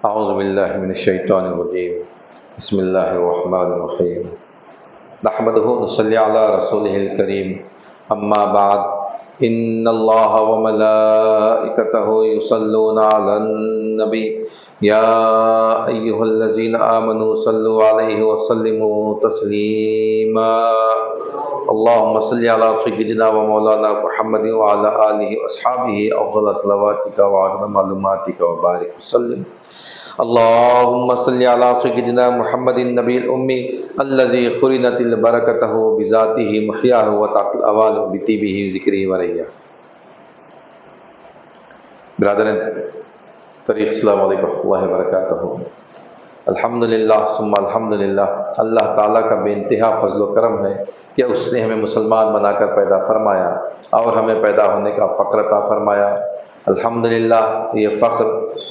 اعوذ باللہ من الشیطان الرجیم بسم اللہ الرحمن الرحیم نحمدہ ونصلی علی رسولہ الکریم اما بعد ان اللہ وملائکتہ یصلون علی النبی یا ایہا الذین آمنوا صلوا علیہ وسلموا تسلیما اللہم صلی علی سیدنا و مولانا محمد وعلی آلہ واصحابہ افضل صلواتک وعظم معلوماتک وبارک وسلم اللهم صل على سيدنا محمد النبي الأمي الذي خرنت البركته بذاته محياه وتعت الأوال بطيبه ذكره ورياه. برادران طریق، السلام علیکم ورحمۃ اللہ وبرکاتہ. الحمدللہ ثم الحمدللہ، اللہ تعالیٰ کا بے انتہا فضل و کرم ہے کہ اس نے ہمیں مسلمان بنا کر پیدا فرمایا اور ہمیں پیدا ہونے کا فخر عطا فرمایا. الحمدللہ یہ فخر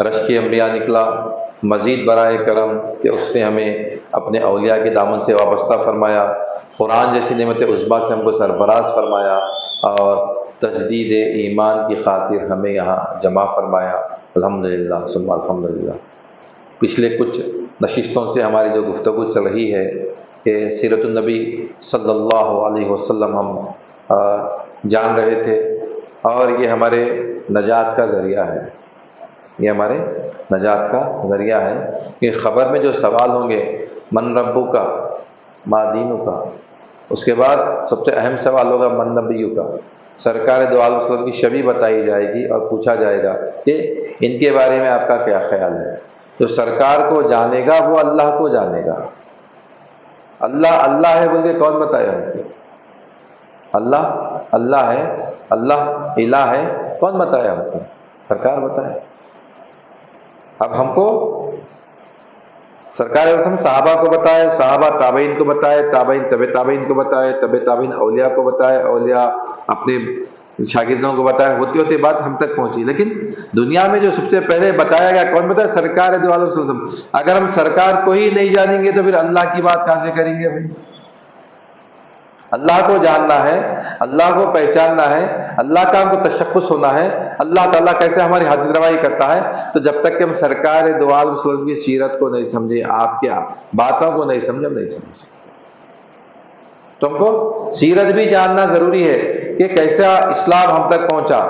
رشک انبیاء نکلا، مزید برائے کرم کہ اس نے ہمیں اپنے اولیاء کے دامن سے وابستہ فرمایا، قرآن جیسی نعمت عظمیٰ سے ہم کو سرفراز فرمایا اور تجدید ایمان کی خاطر ہمیں یہاں جمع فرمایا. الحمدللہ ثم الحمدللہ. پچھلے کچھ نشستوں سے ہماری جو گفتگو چل رہی ہے کہ سیرت النبی صلی اللہ علیہ وسلم ہم جان رہے تھے اور یہ ہمارے نجات کا ذریعہ ہے. یہ ہمارے نجات کا ذریعہ ہے کہ خبر میں جو سوال ہوں گے من ربو کا، ما دینو کا، اس کے بعد سب سے اہم سوال ہوگا من نبیو کا. سرکار دو عالم وسلم کی شبیہ بتائی جائے گی اور پوچھا جائے گا کہ ان کے بارے میں آپ کا کیا خیال ہے. جو سرکار کو جانے گا وہ اللہ کو جانے گا. اللہ اللہ ہے بول کے کون بتائے ہم کو؟ اللہ اللہ ہے، اللہ الہ ہے، کون بتایا ہم کو؟ سرکار بتائے. اب ہم کو سرکار صحابہ کو بتائے، صحابہ تابعین کو بتائے، تابعین طب تابعین کو بتائے، طب تابعین اولیاء کو بتائے، اولیاء اپنے شاگردوں کو بتائے، ہوتے ہوتے بات ہم تک پہنچی. لیکن دنیا میں جو سب سے پہلے بتایا گیا کون بتایا؟ سرکار دو عالم صلی اللہ علیہ وسلم. اگر ہم سرکار کو ہی نہیں جانیں گے تو پھر اللہ کی بات کہاں سے کریں گے؟ بھائی اللہ کو جاننا ہے، اللہ کو پہچاننا ہے، اللہ کا ہم کو تشخص ہونا ہے، اللہ تعالیٰ کیسے ہماری حاضر روائی کرتا ہے. تو جب تک کہ ہم سرکار دو عالم صلی اللہ علیہ وسلم کی سیرت کو نہیں سمجھے، آپ کیا باتوں کو نہیں سمجھے، ہم نہیں سمجھ سکتے. تو ہم کو سیرت بھی جاننا ضروری ہے کہ کیسا اسلام ہم تک پہنچا.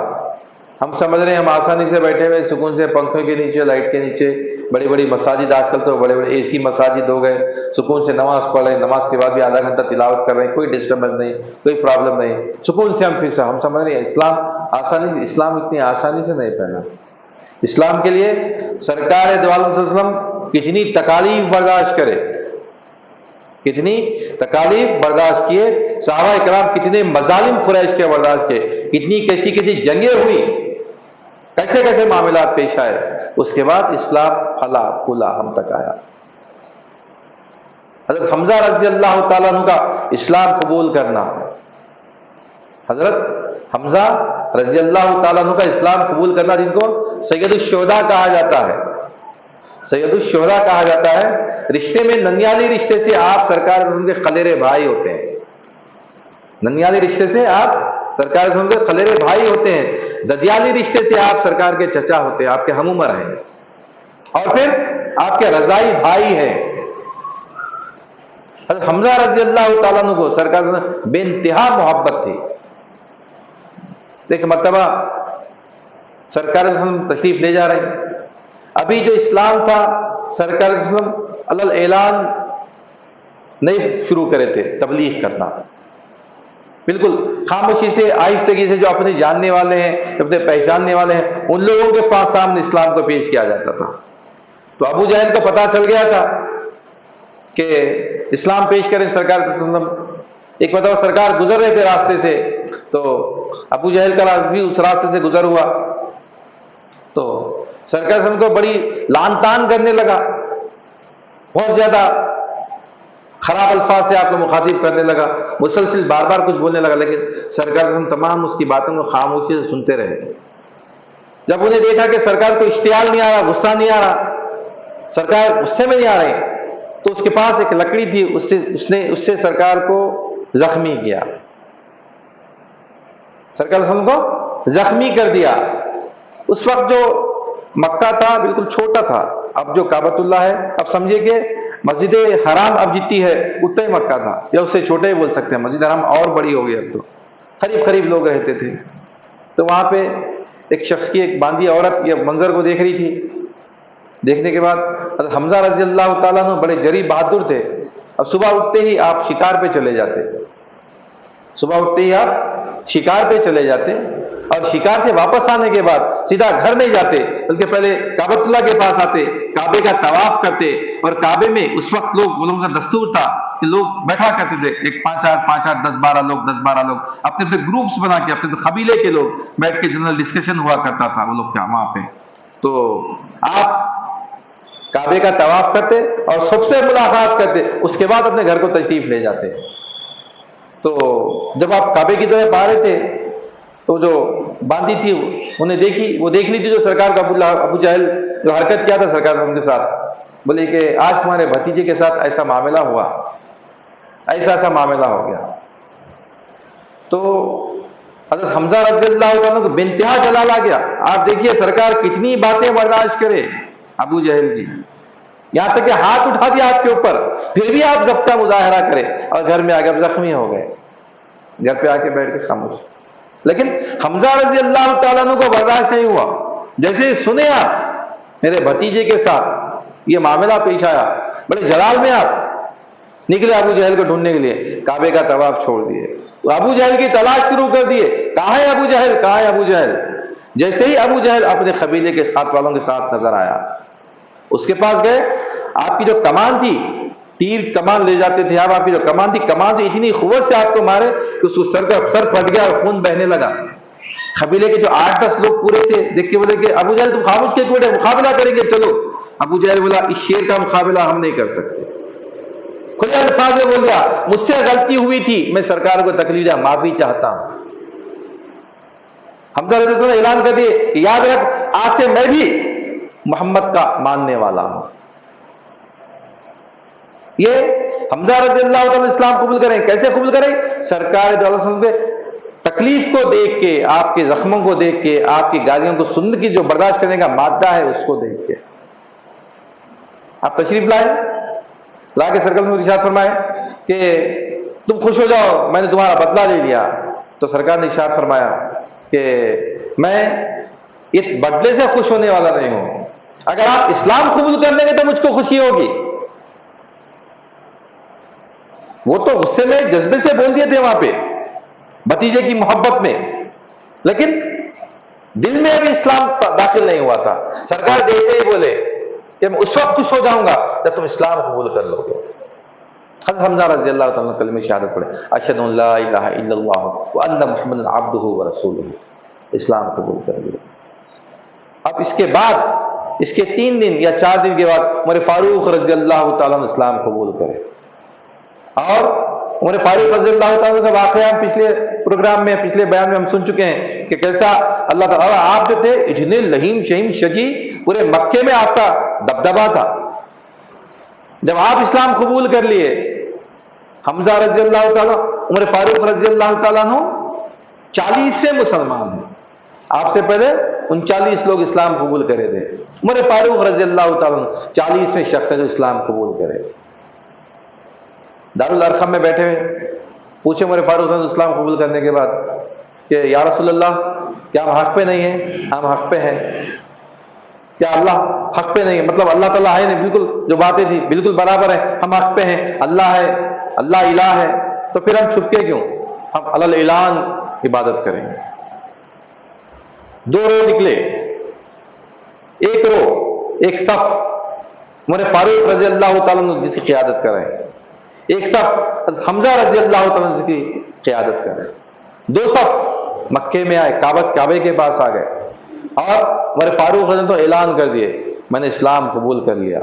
ہم سمجھ رہے ہیں ہم آسانی سے بیٹھے ہوئے سکون سے پنکھوں کے نیچے، لائٹ کے نیچے، بڑی بڑی مساجد، آج کل تو بڑے بڑے اے سی مساجد ہو گئے، سکون سے نماز پڑھ رہے ہیں، نماز کے بعد بھی آدھا گھنٹہ تلاوت کر رہے ہیں، کوئی ڈسٹربنس نہیں، کوئی پرابلم نہیں، سکون سے ہم سمجھ رہے ہیں اسلام آسانی سے. اسلام اتنی آسانی سے نہیں پھیلا. اسلام کے لیے سرکار دو عالم صلی اللہ علیہ وسلم کتنی تکالیف برداشت کرے، کتنی تکالیف برداشت کیے، صحابہ کرام کتنے مظالم قریش کے برداشت کیے، کتنی کیسی جنگیں ہوئی، کیسے کیسے معاملات پیش آئے. اس کے بعد اسلام پھلا پھولا ہم تک آیا. حضرت حمزہ رضی اللہ تعالیٰ عنہ کا اسلام قبول کرنا، حضرت حمزہ رضی اللہ تعالیٰ عنہ کا اسلام قبول کرنا، جن کو سید الشہداء کہا جاتا ہے، سید الشہداء کہا جاتا ہے. رشتے میں ننیالی رشتے سے آپ سرکار رسول کے خلیرے بھائی ہوتے ہیں. ننیالی رشتے سے آپ سرکار رسول کے خلیرے بھائی ہوتے ہیں. ددیالی رشتے سے آپ سرکار کے چچا ہوتے ہیں، آپ کے ہم عمر ہیں، اور پھر آپ کے رضائی بھائی ہیں. حضرت حمزہ رضی اللہ تعالیٰ عنہ کو سرکار بے انتہا محبت تھی. ایک مرتبہ سرکار وسلم تشریف لے جا رہے ہیں. ابھی جو اسلام تھا سرکار وسلم علل اعلان نہیں شروع کرے تھے تبلیغ کرنا، بالکل خاموشی سے، آہستگی سے. جو اپنے جاننے والے ہیں، اپنے پہچاننے والے ہیں، ان لوگوں کے پاس سامنے اسلام کو پیش کیا جاتا تھا. تو ابو جہل کو پتا چل گیا تھا کہ اسلام پیش کریں سرکار صلی اللہ علیہ وسلم. ایک مرتبہ سرکار گزر رہے تھے راستے سے، تو ابو جہل کا بھی اس راستے سے گزر ہوا، تو سرکار صلی اللہ علیہ وسلم کو بڑی لعن طعن کرنے لگا، بہت زیادہ خراب الفاظ سے آپ کو مخاطب کرنے لگا، مسلسل بار بار کچھ بولنے لگا. لیکن سرکار صلی اللہ علیہ وسلم تمام اس کی باتوں کو خاموشی سے سنتے رہے. جب انہیں دیکھا کہ سرکار کو اشتعال نہیں آ رہا، غصہ نہیں آ رہا، سرکار غصے میں نہیں آ رہے، تو اس کے پاس ایک لکڑی تھی، اس سے سرکار کو زخمی کیا، سرکار صلی اللہ علیہ وسلم کو زخمی کر دیا. اس وقت جو مکہ تھا بالکل چھوٹا تھا، اب جو کعبۃ اللہ ہے، اب سمجھے کہ مسجد حرام اب جتنی ہے اتنا ہی مکہ تھا، یا اس سے چھوٹا ہی بول سکتے ہیں، مسجد حرام اور بڑی ہو گئی، اب تو قریب قریب لوگ رہتے تھے۔ تو وہاں پہ ایک شخص کی ایک باندھی عورت یہ منظر کو دیکھ رہی تھی۔ دیکھنے کے بعد حضرت حمزہ رضی اللہ تعالیٰ عنہ بڑے جری بہادر تھے، اب صبح اٹھتے ہی آپ شکار پہ چلے جاتے، صبح اٹھتے ہی آپ شکار پہ چلے جاتے، اور شکار سے واپس آنے کے بعد سیدھا گھر نہیں جاتے، بلکہ پہلے کعبۃ اللہ کے پاس آتے، کعبے کا طواف کرتے، اور کعبے میں اس وقت لوگوں کا دستور تھا کہ لوگ بیٹھا کرتے تھے، ایک 5 8 10 12 لوگ اپنے اپنے گروپس بنا کے، اپنے قبیلے کے لوگ بیٹھ کے جنرل ڈسکشن ہوا کرتا تھا وہ لوگ کیا وہاں پہ۔ تو آپ کعبے کا طواف کرتے اور سب سے ملاقات کرتے، اس کے بعد اپنے گھر کو تشریف لے جاتے۔ تو جب آپ کعبے کی طرف آ رہے تھے تو جو باندھی تھی انہیں دیکھی، وہ دیکھ لی تھی جو سرکار کا ابو جہل جو حرکت کیا تھا سرکار ان کے ساتھ، بولے کہ آج تمہارے بھتیجے کے ساتھ ایسا معاملہ ہوا، ایسا معاملہ ہو گیا۔ تو حضرت حمزہ رضی اللہ عنہ کو بے انتہا جلال آ گیا۔ آپ دیکھیے سرکار کتنی باتیں برداشت کرے ابو جہل کی، یہاں تک کہ ہاتھ اٹھا دیا آپ کے اوپر، پھر بھی آپ ضبطہ مظاہرہ کرے، اور گھر میں آ کے زخمی ہو گئے، گھر پہ آ کے بیٹھ کے خاموش۔ لیکن حمزہ رضی اللہ تعالیٰ عنہ کو برداشت نہیں ہوا، جیسے ہی سنے آپ میرے بھتیجے کے ساتھ یہ معاملہ پیش آیا، بڑے جلال میں آپ نکلے ابو جہل کو ڈھونڈنے کے لیے، کعبے کا طواف چھوڑ دیے، ابو جہل کی تلاش شروع کر دیے، کہاں ہے ابو جہل، کہاں ہے ابو جہل۔ جیسے ہی ابو جہل اپنے قبیلے کے ساتھ والوں کے ساتھ نظر آیا، اس کے پاس گئے، آپ کی جو کمان تھی، تیر کمان لے جاتے تھے آپ کی جو کمان تھی، کمان سے اتنی قوت سے آپ کو مارے کہ اس کو سر پھٹ گیا اور خون بہنے لگا۔ قبیلے کے جو 8 10 لوگ پورے تھے دیکھ کے بولے کہ ابو جہل تم خاموش کے بیٹے، مقابلہ کریں گے چلو۔ ابو جہل بولا اس شیر کا مقابلہ ہم نہیں کر سکتے، کھلے الفاظ میں بول دیا مجھ سے غلطی ہوئی تھی، میں سرکار کو تکلیف دیا، معافی چاہتا ہوں۔ حمزہ رضی اللہ عنہ نے اعلان کر دیے یاد رکھ آج سے میں بھی محمد کا ماننے والا ہوں۔ یہ حمزہ رضی اللہ عنہ اسلام قبول کریں، کیسے قبول کریں؟ سرکار دو علیہ وسلم کے تکلیف کو دیکھ کے، آپ کے زخموں کو دیکھ کے، آپ کی گالیوں کو سن کی جو برداشت کرنے کا مادہ ہے اس کو دیکھ کے۔ آپ تشریف لائے، لا کے سرکار نے ارشاد فرمائے کہ تم خوش ہو جاؤ، میں نے تمہارا بدلہ لے لیا۔ تو سرکار نے ارشاد فرمایا کہ میں اس بدلے سے خوش ہونے والا نہیں ہوں، اگر آپ اسلام قبول کر لیں گے تو مجھ کو خوشی ہوگی۔ وہ تو غصے میں جذبے سے بول دیے تھے وہاں پہ بھتیجے کی محبت میں، لیکن دل میں ابھی اسلام داخل نہیں ہوا تھا۔ سرکار جیسے ہی بولے کہ میں اس وقت خوش ہو جاؤں گا جب تم اسلام قبول کر لو گے۔ حضرت حمزہ رضی اللہ تعالیٰ کلمہ شہادت پڑھے، اشہد ان لا الہ الا اللہ وان محمد عبدہ ورسولہ، اسلام قبول کر لیا۔ اب اس کے بعد اس کے 3 دن یا 4 دن کے بعد عمر فاروق رضی اللہ تعالیٰ اسلام قبول کرے، اور عمر فاروق رضی اللہ تعالیٰ کا واقعہ ہم پچھلے پروگرام میں، پچھلے بیان میں ہم سن چکے ہیں کہ کیسا اللہ تعالیٰ، آپ جو تھے اتنے لہیم شہیم شجی، پورے مکے میں آپ کا دبدبا تھا۔ جب آپ اسلام قبول کر لیے، حمزہ رضی اللہ تعالیٰ، عمر فاروق رضی اللہ تعالیٰ 40ویں مسلمان ہیں، آپ سے پہلے 39 لوگ اسلام قبول کرے تھے، عمر فاروق رضی اللہ تعالیٰ 40ویں شخص ہے جو اسلام قبول کرے۔ دارالارقم میں بیٹھے ہوئے پوچھے عمر فاروق نے اسلام قبول کرنے کے بعد کہ یا رسول اللہ کیا ہم حق پہ نہیں ہیں؟ ہم حق پہ ہیں۔ کیا اللہ حق پہ نہیں ہے؟ مطلب اللہ تعالیٰ ہے نہیں، بالکل جو باتیں تھی بالکل برابر ہے، ہم حق پہ ہیں، اللہ ہے، اللہ الہ ہے، تو پھر ہم چھپ کے کیوں؟ ہم علی الاعلان عبادت کریں گے۔ 2 رو نکلے، ایک رو، ایک صف، عمر فاروق رضی اللہ تعالیٰ عنہ جس کی قیادت کر رہے ہیں، ایک صف حمزہ رضی اللہ تعالیٰ عنہ جس کی قیادت کر رہے ہیں، 2 صف مکے میں آئے، کعبے کے پاس آ گئے، اور عمر فاروق رضی اللہ عنہ اعلان کر دیے میں نے اسلام قبول کر لیا۔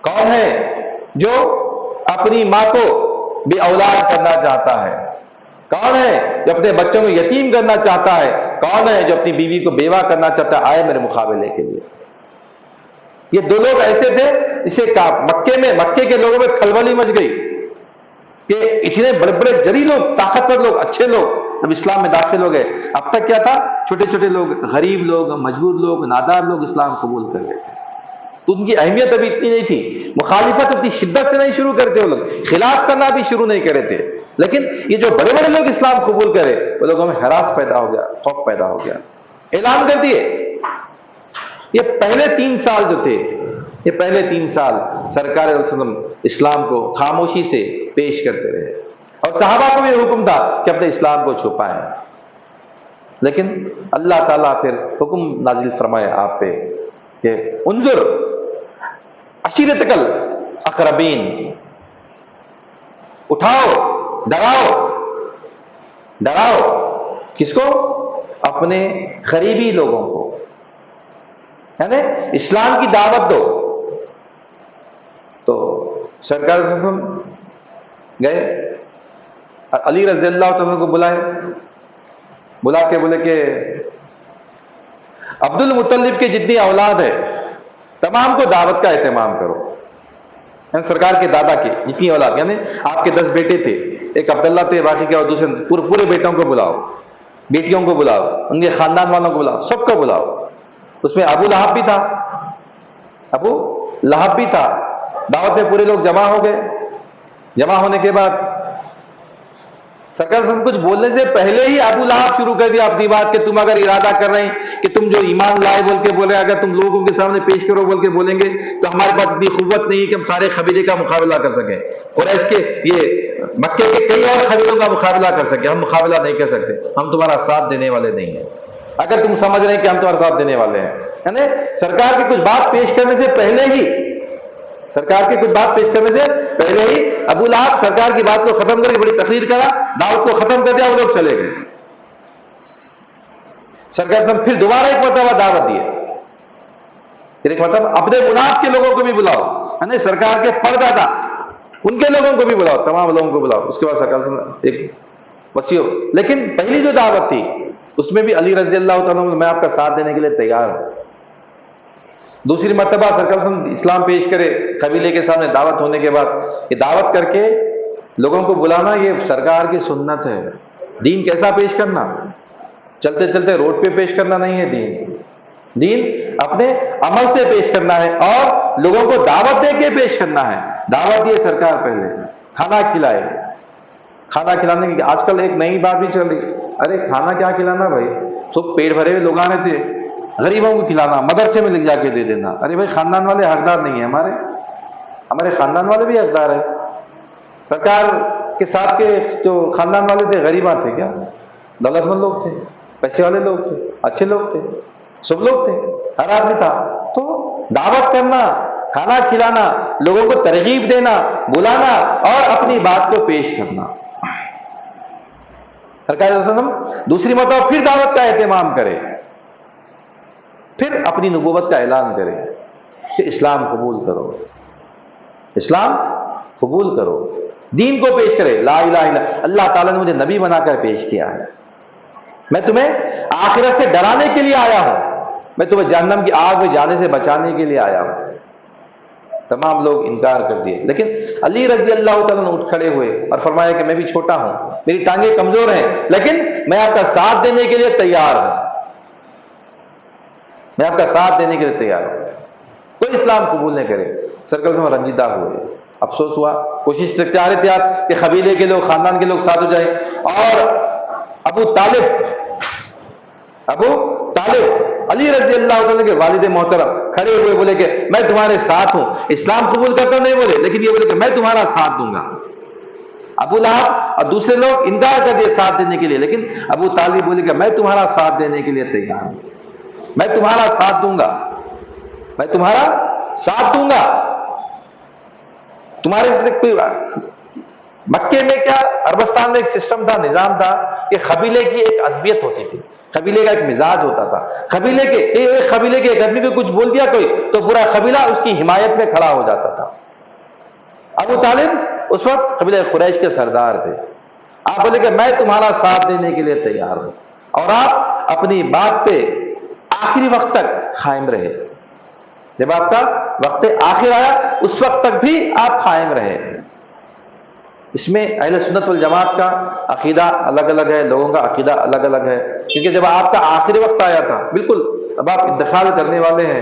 کون ہے جو اپنی ماں کو بے اولاد کرنا چاہتا ہے؟ کون ہے جو اپنے بچوں کو یتیم کرنا چاہتا ہے؟ کون ہے جو اپنی بیوی کو بیوہ کرنا چاہتا ہے؟ آئے میرے مقابلے کے لیے۔ یہ 2 لوگ ایسے تھے جسے مکے کے لوگوں میں کھلبلی مچ گئی کہ اتنے بڑے بڑے جری لوگ، طاقتور لوگ، اچھے لوگ جب اسلام میں داخل ہو گئے۔ اب تک کیا تھا؟ چھوٹے چھوٹے لوگ، غریب لوگ، مجبور لوگ، نادار لوگ اسلام قبول کر لیتے۔ تو ان کی اہمیت ابھی اتنی نہیں تھی، مخالفت اتنی شدت سے نہیں شروع کرتے وہ لوگ، خلاف کرنا بھی شروع نہیں کرے تھے، لیکن یہ جو بڑے بڑے لوگ اسلام قبول کرے وہ لوگوں میں ہراس پیدا ہو گیا، خوف پیدا ہو گیا، اعلان کر دیے۔ یہ پہلے 3 سال جو تھے، یہ پہلے 3 سال سرکار علیہ وسلم اسلام کو خاموشی سے پیش کرتے رہے، اور صحابہ کو بھی حکم تھا کہ اپنے اسلام کو چھپائیں، لیکن اللہ تعالیٰ پھر حکم نازل فرمائے آپ پہ کہ انظر عشیرتک الاقربین، اٹھاؤ، ڈراؤ کس کو؟ اپنے قریبی لوگوں کو، یعنی اسلام کی دعوت دو۔ تو سرکار صلی اللہ علیہ وسلم گئے، علی رضی اللہ تعالیٰ کو بلا کے بولے کہ عبد المطلب کی جتنی اولاد ہے تمام کو دعوت کا اہتمام کرو، یعنی سرکار کے دادا کی جتنی اولاد، یعنی آپ کے 10 بیٹے تھے، ایک عبداللہ تھے، باقی کے اور دوسرے پورے بیٹوں کو بلاؤ، بیٹیوں کو بلاؤ، ان کے خاندان والوں کو بلاؤ، سب کو بلاؤ۔ اس میں ابو لہب بھی تھا، دعوت میں پورے لوگ جمع ہو گئے۔ جمع ہونے کے بعد سرکار کچھ بولنے سے پہلے ہی ابو لہب شروع کر دیا اپنی بات کہ تم اگر ارادہ کر رہے ہیں کہ تم جو ایمان لائے بول کے بول رہے ہیں، اگر تم لوگوں کے سامنے پیش کرو بول کے بولیں گے تو ہمارے پاس اتنی قوت نہیں ہے کہ ہم سارے قبیلے کا مقابلہ کر سکیں، قریش کے یہ مکے کے کئی اور قبیلوں کا مقابلہ کر سکیں، ہم مقابلہ نہیں کر سکتے، ہم تمہارا ساتھ دینے والے نہیں ہیں، اگر تم سمجھ رہے ہیں کہ ہم تمہارا ساتھ دینے والے ہیں۔ یعنی سرکار کی کچھ بات پیش کرنے سے پہلے ہی ابو لہب سرکار کی بات کو ختم کر کے بڑی تقریر کرا، دعوت کو ختم کر دیا، وہ لوگ چلے گئے۔ سرکار سے پھر دوبارہ ایک مرتبہ دعوت دیے، پھر ایک مرتبہ اپنے مناف کے لوگوں کو بھی بلاؤ، یعنی سرکار کے پردادا ان کے لوگوں کو بھی بلاؤ، تمام لوگوں کو بلاؤ۔ اس کے بعد سرکار سے ایک وسیع، لیکن پہلی جو دعوت تھی اس میں بھی علی رضی اللہ تعالیٰ میں آپ کا ساتھ دینے کے لیے تیار ہوں۔ دوسری مرتبہ سرکار اسلام پیش کرے، قبیلے کے سامنے دعوت ہونے کے بعد یہ دعوت کر کے لوگوں کو بلانا، یہ سرکار کی سنت ہے۔ دین کیسا پیش کرنا؟ چلتے چلتے روڈ پہ پیش کرنا نہیں ہے، دین اپنے عمل سے پیش کرنا ہے اور لوگوں کو دعوت دے کے پیش کرنا ہے۔ دعوت دیے سرکار، پہلے کھانا کھلائے، کھانا کھلانے کی آج کل ایک نئی بات بھی چل رہی، ارے کھانا کیا کھلانا بھائی، سب پیٹ بھرے ہوئے لوگ آنے تھے، غریبوں کو کھلانا، مدرسے میں لے جا کے دے دینا۔ ارے بھائی خاندان والے حقدار نہیں ہیں، ہمارے خاندان والے بھی حقدار ہیں۔ سرکار کے ساتھ کے جو خاندان والے تھے غریباں تھے کیا؟ دولت مند لوگ تھے، پیسے والے لوگ تھے، اچھے لوگ تھے، سب لوگ تھے، ہر آدمی تھا۔ تو دعوت کرنا، کھانا کھلانا، لوگوں کو ترغیب دینا، بلانا اور اپنی بات کو پیش کرنا۔ سرکار صلی اللہ علیہ وسلم دوسری مرتبہ پھر دعوت کا اہتمام کرے، پھر اپنی نبوت کا اعلان کرے کہ اسلام قبول کرو، اسلام قبول کرو، دین کو پیش کرے، لا الہ الا اللہ تعالیٰ نے مجھے نبی بنا کر پیش کیا ہے، میں تمہیں آخرت سے ڈرانے کے لیے آیا ہوں، میں تمہیں جہنم کی آگ میں جانے سے بچانے کے لیے آیا ہوں۔ تمام لوگ انکار کر دیے، لیکن علی رضی اللہ تعالیٰ نے اٹھ کھڑے ہوئے اور فرمایا کہ میں بھی چھوٹا ہوں، میری ٹانگیں کمزور ہیں، لیکن میں آپ کا ساتھ دینے کے لیے تیار ہوں، میں آپ کا ساتھ دینے کے لیے تیار ہوں۔ کوئی اسلام قبول نہیں کرے، سرکل سے رنجیدہ ہوئے، افسوس ہوا، کوشش چاہ رہے تھے آپ کہ قبیلے کے لوگ، خاندان کے لوگ ساتھ ہو جائیں، اور ابو طالب علی رضی اللہ عنہ کے والد محترم کھڑے ہوئے، بولے کہ میں تمہارے ساتھ ہوں، اسلام قبول کرتا نہیں بولے، لیکن یہ بولے کہ میں تمہارا ساتھ دوں گا۔ ابو لہب اور دوسرے لوگ انکار کر دیے ساتھ دینے کے لیے، لیکن ابو طالب بولے کہ میں تمہارا ساتھ دینے کے لیے تیار ہوں، میں تمہارا ساتھ دوں گا، میں تمہارا ساتھ دوں گا۔ تمہارے مکے میں کیا، عربستان میں ایک سسٹم تھا، نظام تھا کہ قبیلے کی ایک عصبیت ہوتی تھی، قبیلے کا ایک مزاج ہوتا تھا، قبیلے کے ایک آدمی کو کچھ بول دیا کوئی تو پورا قبیلہ اس کی حمایت میں کھڑا ہو جاتا تھا۔ ابو طالب اس وقت قبیلہ قریش کے سردار تھے، آپ بولے کہ میں تمہارا ساتھ دینے کے لیے تیار ہوں، اور آپ اپنی بات پہ آخری وقت تک قائم رہے، جب آپ کا وقت آخر آیا اس وقت تک بھی آپ قائم رہے۔ اس میں اہل سنت والجماعت کا عقیدہ الگ الگ ہے، لوگوں کا عقیدہ الگ الگ ہے، کیونکہ جب آپ کا آخری وقت آیا تھا، بالکل اب آپ انتقال کرنے والے ہیں،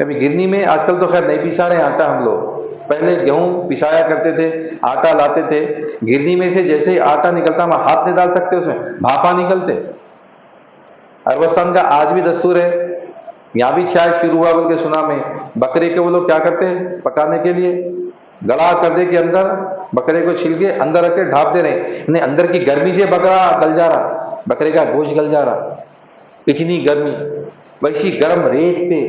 کبھی گرنی میں، آج کل تو خیر نہیں پسا رہے آٹا ہم لوگ، پہلے گیہوں پسایا کرتے تھے، آٹا لاتے تھے، گرنی میں سے جیسے ہی آٹا نکلتا ہم ہاتھ نہیں ڈال سکتے اس میں، بھاپا نکلتے۔ عربستان کا آج بھی دستور ہے، یہاں بھی شاید شروع ہوا بول کے سنا میں، بکرے کے وہ لوگ کیا کرتے ہیں پکانے کے لیے، گلا کر دے کے اندر بکرے کو چھل کے اندر رکھ کے ڈھانپ دے رہے ہیں، انہیں اندر کی گرمی سے بکرا گل جا رہا، بکرے کا گوشت گل جا رہا، اتنی گرمی، ویسی گرم ریت پہ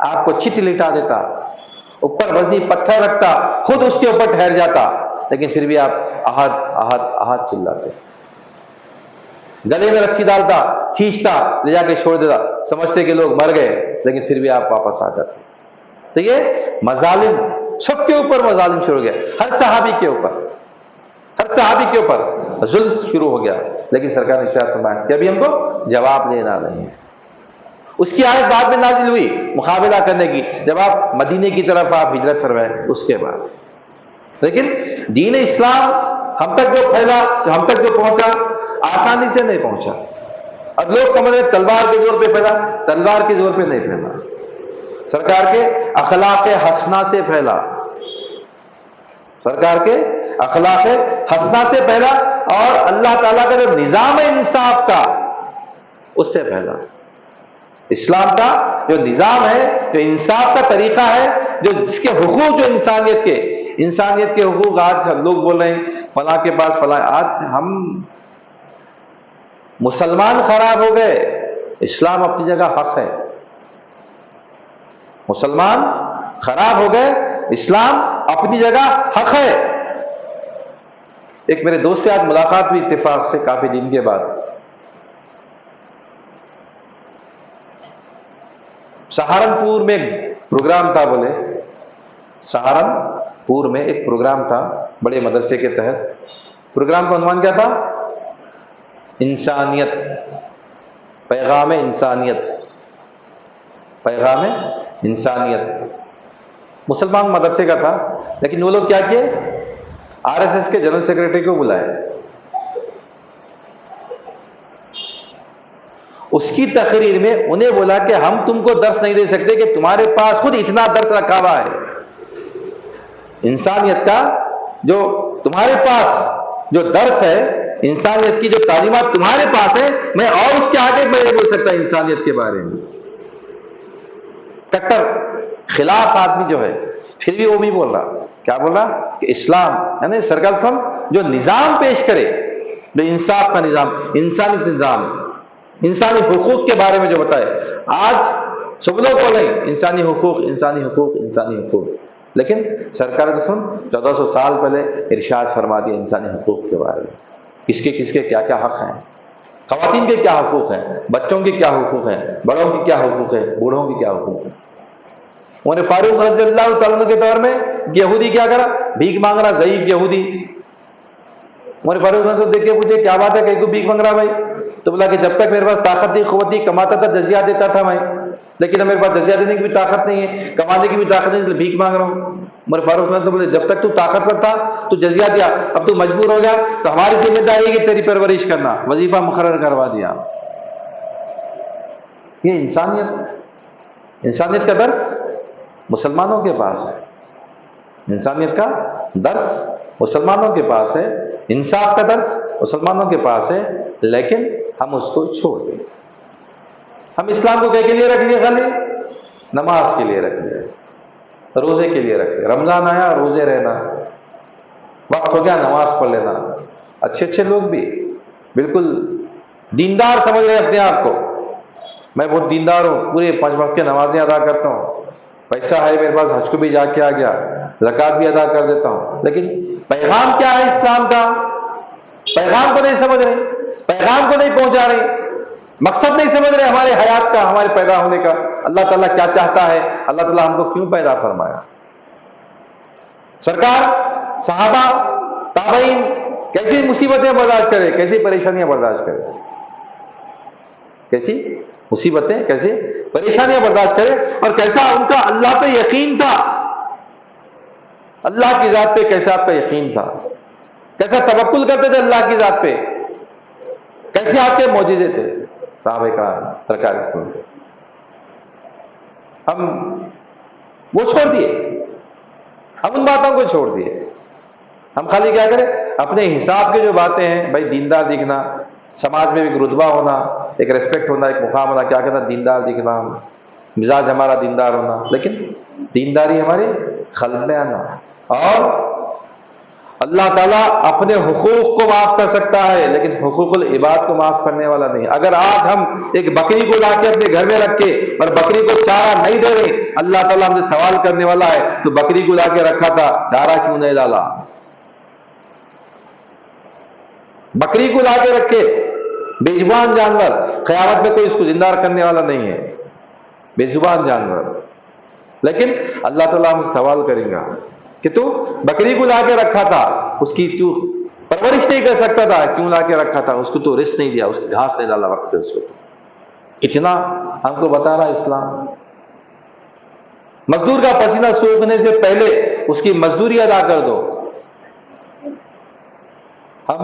آپ کو چت لٹا دیتا، اوپر وزنی پتھر رکھتا، خود اس کے اوپر ٹھہر جاتا، لیکن پھر بھی آپ احد احد احد چلاتے، گلے میں رسی ڈالتا، کھینچتا، لے جا کے چھوڑ دیتا، سمجھتے کہ لوگ مر گئے، لیکن پھر بھی آپ واپس آ جاتے۔ تو یہ مظالم، سب کے اوپر مظالم شروع ہو گیا، ہر صحابی کے اوپر، ہر صحابی کے اوپر ظلم شروع ہو گیا، لیکن سرکار نے ارشاد فرمایا کہ ابھی ہم کو جواب لینا نہیں ہے۔ اس کی آیت بعد میں نازل ہوئی مقابلہ کرنے کی، جب آپ مدینے کی طرف آپ ہجرت فرمائے اس کے بعد، لیکن دین اسلام ہم تک جو پھیلا، ہم تک جو پہنچا، آسانی سے نہیں پہنچا۔ اب لوگ سمجھ رہے تلوار کے زور پہ پھیلا، تلوار کے زور پہ نہیں پھیلا، سرکار کے اخلاق حسنہ سے پھیلا، سرکار کے اخلاق حسنہ سے پھیلا، اور اللہ تعالیٰ کا جو نظام انصاف کا اس سے پھیلا۔ اسلام کا جو نظام ہے، جو انصاف کا طریقہ ہے، جو جس کے حقوق، جو انسانیت کے حقوق، آج لوگ بول رہے ہیں فلاں کے پاس فلاں، آج ہم مسلمان خراب ہو گئے، اسلام اپنی جگہ حق ہے، مسلمان خراب ہو گئے، اسلام اپنی جگہ حق ہے۔ ایک میرے دوست سے آج ملاقات ہوئی اتفاق سے کافی دن کے بعد، سہارنپور میں ایک پروگرام تھا، بولے سہارنپور میں ایک پروگرام تھا بڑے مدرسے کے تحت، پروگرام کا عنوان کیا تھا؟ انسانیت، پیغام انسانیت، پیغام انسانیت، مسلمان مدرسے کا تھا، لیکن وہ لوگ کیا کیے، آر ایس ایس کے جنرل سیکرٹری کو بلائے، اس کی تقریر میں انہیں بولا کہ ہم تم کو درس نہیں دے سکتے کہ تمہارے پاس خود اتنا درس رکھا ہوا ہے، انسانیت کا جو تمہارے پاس جو درس ہے، انسانیت کی جو تعلیمات تمہارے پاس ہے، میں اور اس کے آگے میں نہیں بول سکتا انسانیت کے بارے میں۔ کٹر خلاف آدمی جو ہے، پھر بھی وہ بھی بول رہا، کیا بول رہا کہ اسلام یعنی سرکار صاحب جو نظام پیش کرے، جو انصاف کا نظام، انسانی نظام، انسانی حقوق کے بارے میں جو بتائے، آج سب لوگ بولیں انسانی حقوق، انسانی حقوق، انسانی حقوق، لیکن سرکار قسم 1400 سال پہلے ارشاد فرما دیا انسانی حقوق کے بارے میں، کس کے کیا کیا حق ہیں، خواتین کے کیا حقوق ہیں، بچوں کے کیا حقوق ہیں، بڑوں کے کیا حقوق ہیں، بوڑھوں کے کیا حقوق ہیں۔ عمر فاروق رضی اللہ تعالیٰ عنہ کے دور میں یہودی کیا کرا، بھیک مانگ رہا، ضعیف یہودی، عمر فاروق نے تو دیکھ کے پوچھے کیا بات ہے کہ بھیک مانگ رہا بھائی، تو بولا کہ جب تک میرے پاس طاقت تھی، قوت تھی، کماتا تھا، جزیہ دیتا تھا میں، لیکن اب میرے پاس جزیہ دینے کی بھی طاقت نہیں ہے، کمانے کی بھی طاقت نہیں ہے، تو بھیک مانگ رہا ہوں۔ عمر فاروق نے تو بولے جب تک تو طاقتور تھا تو جزیہ دیا، اب تو مجبور ہو گیا تو ہماری ذمہ داری ہے کہ تیری پرورش کرنا، وظیفہ مقرر کروا دیا۔ یہ انسانیت کا درس مسلمانوں کے پاس ہے، انسانیت کا درس مسلمانوں کے پاس ہے، انصاف کا درس مسلمانوں کے پاس ہے، لیکن ہم اس کو چھوڑ دیں۔ ہم اسلام کو کے لیے رکھ لیے، خالی نماز کے لیے رکھ لیے، روزے کے لیے رکھ لیے، رمضان آیا روزے رہنا، وقت ہو گیا نماز پڑھ لینا۔ اچھے لوگ بھی بالکل دیندار سمجھ رہے اپنے آپ کو، میں بہت دیندار ہوں، پورے 5 وقت کے نمازیں ادا کرتا ہوں، پیسہ ہے میرے پاس، حج کو بھی جا کے آ گیا، زکوٰۃ بھی ادا کر دیتا ہوں، لیکن پیغام کیا ہے اسلام کا؟ پیغام کو نہیں سمجھ رہے، پیغام کو نہیں پہنچا رہے، مقصد نہیں سمجھ رہے ہمارے حیات کا، ہمارے پیدا ہونے کا، اللہ تعالیٰ کیا چاہتا ہے، اللہ تعالیٰ ہم کو کیوں پیدا فرمایا۔ سرکار، صحابہ، تابعین کیسی مصیبتیں برداشت کرے، کیسی پریشانیاں برداشت کرے، کیسی مصیبتیں، کیسی پریشانیاں برداشت کرے، اور کیسا ان کا اللہ پہ یقین تھا، اللہ کی ذات پہ کیسا آپ کا یقین تھا، کیسا توکل کرتے تھے اللہ کی ذات پہ، کیسے آپ کے معجزے تھے صحابہ کرام سرکار کے سنتے۔ ہم وہ چھوڑ دیے، ہم ان باتوں کو چھوڑ دیے. ہم خالی کیا کریں، اپنے حساب کے جو باتیں ہیں، بھائی دیندار دکھنا، سماج میں ایک رتبہ ہونا، ایک ریسپیکٹ ہونا، ایک مقام ہونا، کیا کہنا دیندار دکھنا، مزاج ہمارا دیندار ہونا، لیکن دینداری ہمارے قلب میں آنا. اور اللہ تعالیٰ اپنے حقوق کو معاف کر سکتا ہے لیکن حقوق العباد کو معاف کرنے والا نہیں. اگر آج ہم ایک بکری کو لا کے اپنے گھر میں رکھے اور بکری کو چارہ نہیں دے رہے، اللہ تعالیٰ ہم سے سوال کرنے والا ہے تو بکری کو لا کے رکھا تھا، چارہ کیوں نہیں ڈالا؟ بکری کو لا کے رکھے، بے زبان جانور، قیامت میں کوئی اس کو زندہ کرنے والا نہیں ہے، بے زبان جانور. لیکن اللہ تعالیٰ ہم سے سوال کرے گا کہ تو بکری کو لا کے رکھا تھا، اس کی تو پرورش نہیں کر سکتا تھا، کیوں لا کے رکھا تھا؟ اس کو تو رزق نہیں دیا، اس کو گھاس نہیں ڈالا وقت پہ اس کو. اتنا ہم کو بتا رہا ہے اسلام. مزدور کا پسینہ سوکھنے سے پہلے اس کی مزدوری ادا کر دو. ہم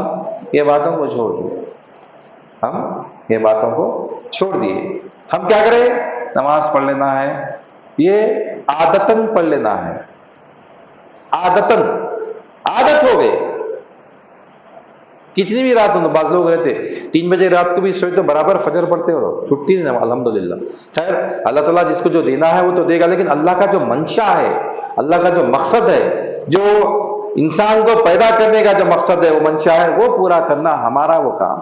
یہ باتوں کو چھوڑ دیے، ہم یہ باتوں کو چھوڑ دیے. ہم کیا کریں؟ نماز پڑھ لینا ہے، یہ عادتاً پڑھ لینا ہے، عادتاً، عادت ہو گئے. کتنی بھی رات ہو، بعض لوگ رہتے 3 بجے رات کو بھی سوئے تو برابر فجر پڑھتے ہو، چھٹی نہیں، الحمدللہ. خیر اللہ تعالیٰ جس کو جو دینا ہے وہ تو دے گا، لیکن اللہ کا جو منشا ہے، اللہ کا جو مقصد ہے، جو انسان کو پیدا کرنے کا جو مقصد ہے، وہ منشا ہے، وہ پورا کرنا ہمارا وہ کام.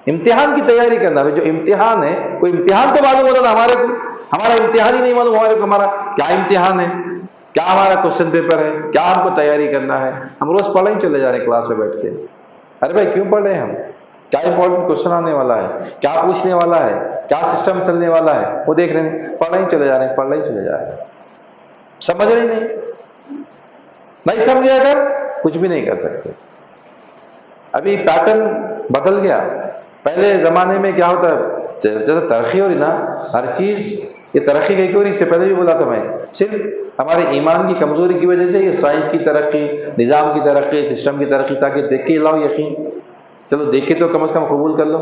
امتحان کی تیاری کرنا، جو امتحان ہے وہ امتحان تو معلوم ہوتا نا ہمارے کو، ہمارا امتحان ہی نہیں معلوم ہمارے کو، ہمارا کیا امتحان ہے، کیا ہمارا کوشچن پیپر ہے، کیا ہم کو تیاری کرنا ہے. ہم روز پڑھنے ہی چلے جا رہے ہیں کلاس میں بیٹھ کے. ارے بھائی کیوں پڑھ رہے ہیں ہم؟ کیا امپورٹنٹ کوشچن آنے والا ہے، کیا پوچھنے والا ہے، کیا سسٹم چلنے والا ہے، وہ دیکھ رہے ہیں. پڑھنے ہی چلے جا رہے ہیں، پڑھنے ہی چلے جا رہے ہیں. سمجھ رہے نہیں سمجھے اگر کچھ بھی نہیں کر سکتے. ابھی پیٹرن بدل گیا. پہلے زمانے میں کیا ہوتا ہے، جیسے ترقی ہو رہی نا ہر چیز، یہ ترقی کہیں ہو رہی، اس سے پہلے بھی بولا تھا میں، صرف ہمارے ایمان کی کمزوری کی وجہ سے یہ سائنس کی ترقی، نظام کی ترقی، سسٹم کی ترقی، تاکہ دیکھ کے لاؤ یقین. چلو دیکھ کے تو کم از کم قبول کر لو.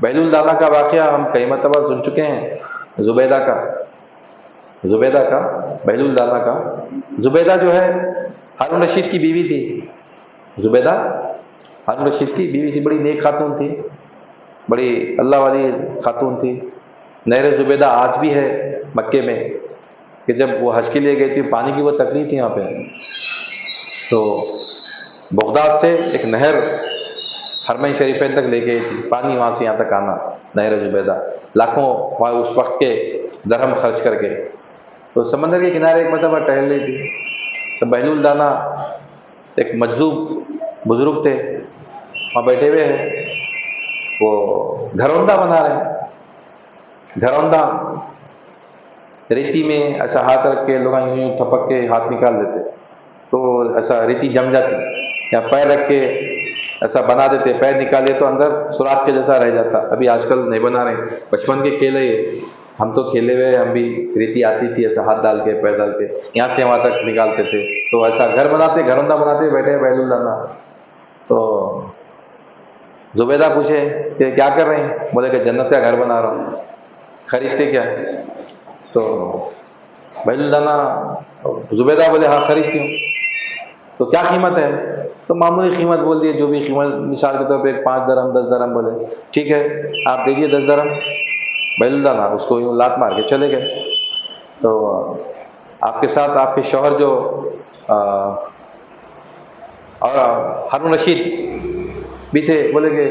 بہلول دانا کا واقعہ ہم کئی مرتبہ سن چکے ہیں، زبیدہ کا بہلول دانا کا. زبیدہ جو ہے ہارون رشید کی بیوی تھی. زبیدہ ہارون رشید کی بیوی تھی، بڑی نیک خاتون تھی، بڑی اللہ والی خاتون تھی. نہر زبیدہ آج بھی ہے مکے میں، کہ جب وہ حج کے لیے گئی تھی پانی کی وہ تکلیف تھی وہاں پہ، تو بغداد سے ایک نہر حرمین شریفین تک لے گئی تھی، پانی وہاں سے یہاں تک آنا. نہر زبیدہ لاکھوں وہاں اس وقت کے درہم خرچ کر کے. تو سمندر کے کنارے ایک مرتبہ ٹہل رہی تھی، تو بہلول دانا ایک مجذوب بزرگ تھے، وہاں بیٹھے ہوئے ہیں، وہ گھروندہ بنا رہے ہیں. گھروندہ ریتی میں ایسا ہاتھ رکھ کے لوگ یوں تھپک کے ہاتھ نکال دیتے تو ایسا ریتی جم جاتی، یا پیر رکھ کے ایسا بنا دیتے، پیر نکالے تو اندر سوراخ کے جیسا رہ جاتا. ابھی آج کل نہیں بنا رہے، بچپن کے کھیل ہے یہ. ہم تو کھیلے ہوئے، ہم بھی ریتی آتی تھی ایسا ہاتھ ڈال کے پیر ڈال کے یہاں سے وہاں تک نکالتے تھے. تو ایسا گھر بناتے، گھروندہ بناتے بیٹھے بہلول دانا. تو زبیدہ پوچھے کہ کیا کر رہے ہیں؟ بولے کہ جنت کا گھر بنا رہا ہوں. خریدتے کیا؟ تو بہلول دانا زبیدہ بولے ہاں خریدتی ہوں. تو کیا قیمت ہے؟ تو معمولی قیمت بول دیے، جو بھی قیمت، مثال کے طور پہ 5 درہم 10 درہم. بولے ٹھیک ہے آپ دیجیے 10 درہم. بہلول دانا اس کو یوں لات مار کے چلے گئے. تو آپ کے ساتھ آپ کے شوہر جو اور ہارون رشید بھی تھے، بولے کہ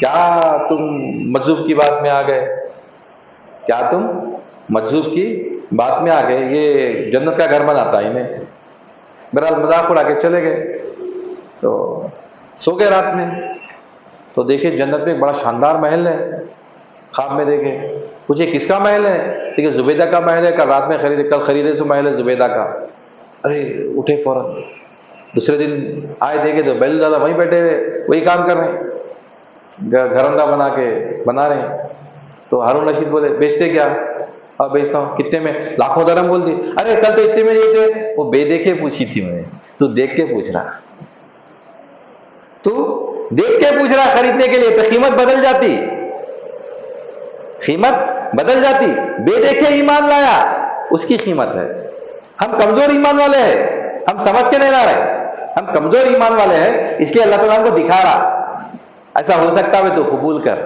کیا تم مجذوب کی بات میں آ گئے، کیا تم مجذوب کی بات میں آ گئے، یہ جنت کا گھر بناتا ہے انہیں. بہرحال مذاق اڑا کے چلے گئے. تو سو گئے رات میں. تو دیکھے جنت میں ایک بڑا شاندار محل ہے، خواب میں دیکھے. پوچھے کس کا محل ہے؟ دیکھے زبیدہ کا محل ہے، کل رات میں خریدے، کل خریدے سو محل ہے زبیدہ کا. ارے اٹھے فوراً. دوسرے دن آئے دیکھے تو بہلول دانا وہیں بیٹھے ہوئے وہی کام کر رہے ہیں، گھروندہ بنا رہے ہیں. تو ہارون رشید بولے بیچتے کیا؟ اور بیچتا ہوں. کتنے میں؟ لاکھوں درہم. بول دی. ارے کل تو اتنے میں نہیں تھے. وہ بے دیکھے پوچھی تھی میں نے، تو دیکھ کے پوچھ رہا، تو دیکھ کے پوچھ رہا خریدنے کے لیے، تو قیمت بدل جاتی، قیمت بدل جاتی. بے دیکھے ایمان لایا اس کی قیمت ہے. ہم کمزور ایمان والے ہیں, ہم سمجھ کے نہیں لا رہے, ہم کمزور ایمان والے ہیں, اس لیے اللہ تعالیٰ ہم کو دکھا رہا. ایسا ہو سکتا ہے تو قبول کر,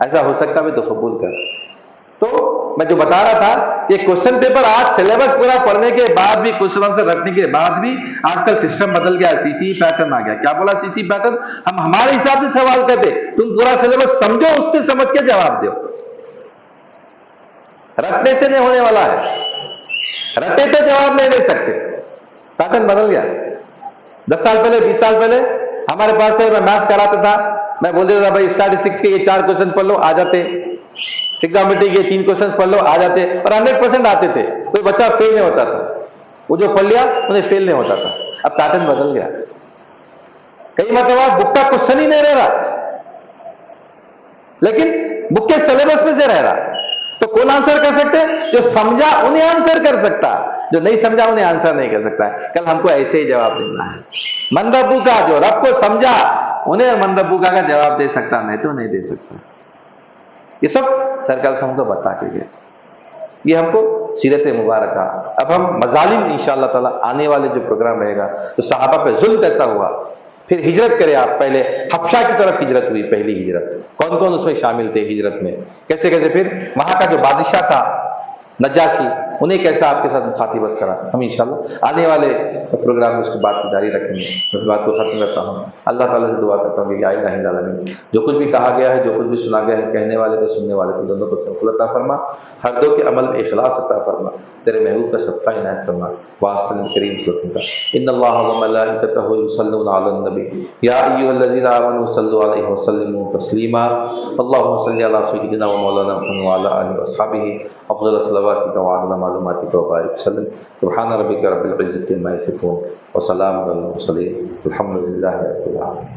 ایسا ہو سکتا ہے تو قبول کر. تو میں جو بتا رہا تھا کہ کوشچن پیپر آج سلیبس پورا پڑھنے کے بعد بھی, کوشچن آنسر رکھنے کے بعد بھی آج کل سسٹم بدل گیا, سی سی پیٹرن آ گیا. کیا بولا سی سی پیٹرن؟ ہم ہمارے حساب سے سوال کرتے, تم پورا سلیبس سمجھو, اس سے سمجھ کے جواب دو. رٹنے سے نہیں ہونے والا ہے, رٹے تو جواب نہیں دے سکتے. پیٹرن بدل گیا. 10 سال پہلے 20 سال پہلے ہمارے پاس سے میں میتھس کراتا تھا, میں بول دیتا تھا بھائی اسٹیٹسٹکس کے یہ 4 کوشچن پڑھ لو, آ جاتے. ٹریگنومیٹری کے 3 کوشچن پڑھ لو, آ جاتے, اور 100% آتے تھے. کوئی بچہ فیل نہیں ہوتا تھا, وہ جو پڑھ لیا انہیں فیل نہیں ہوتا تھا. اب پیٹرن بدل گیا. کئی مرتبہ بک کا کوشچن ہی نہیں رہ رہا, لیکن بک کے سلیبس میں سے رہ رہا. تو کون آنسر کر سکتے؟ جو سمجھا انہیں آنسر کر سکتا, جو نہیں سمجھا انہیں آنسر نہیں کر سکتا. کل ہم کو ایسے ہی جواب دینا ہے. من ربو کا, جو رب کو سمجھا انہیں من ربو کا جواب دے سکتا, نہیں تو نہیں دے سکتا. یہ سب سرکار سے ہم کو بتا کے گئے. یہ ہم کو سیرت مبارکہ. اب ہم مظالم انشاءاللہ تعالی آنے والے جو پروگرام رہے گا, تو صحابہ پہ ظلم کیسا ہوا, پھر ہجرت کرے آپ. پہلے حبشہ کی طرف ہجرت ہوئی, پہلی ہجرت, کون کون اس میں شامل تھے ہجرت میں, کیسے کیسے, پھر وہاں کا جو بادشاہ تھا نجاشی, انہیں کیسا آپ کے ساتھ مخاطبت کرا. ہم انشاءاللہ آنے والے پروگرام میں اس کی بات کو جاری رکھیں گے. میں بات کو ختم کرتا ہوں. اللہ تعالیٰ سے دعا کرتا ہوں کہ یا الہ الا اللہ, جو کچھ بھی کہا گیا ہے, جو کچھ بھی سنا گیا ہے, کہنے والے کو سننے والے کو دونوں کو سب عطا فرما. ہر دو کے عمل میں اخلاص عطا فرما. تیرے محبوب کا صدقہ عنایت فرما. واسطہ کریم صلی کا ان اللہ وملائکتہ یصلون علی النبی یا ایھا الذین آمنوا صلوا علیہ وسلموا تسلیما. اللهم صل علی سیدنا و مولانا محمد وعلی آلہ واصحابہ افضل صلواتک وعلی معلوماتک وبارک وسلم. سبحان ربک رب العزة عما یصفون وسلام علی المرسلین والحمد للہ رب العالمین.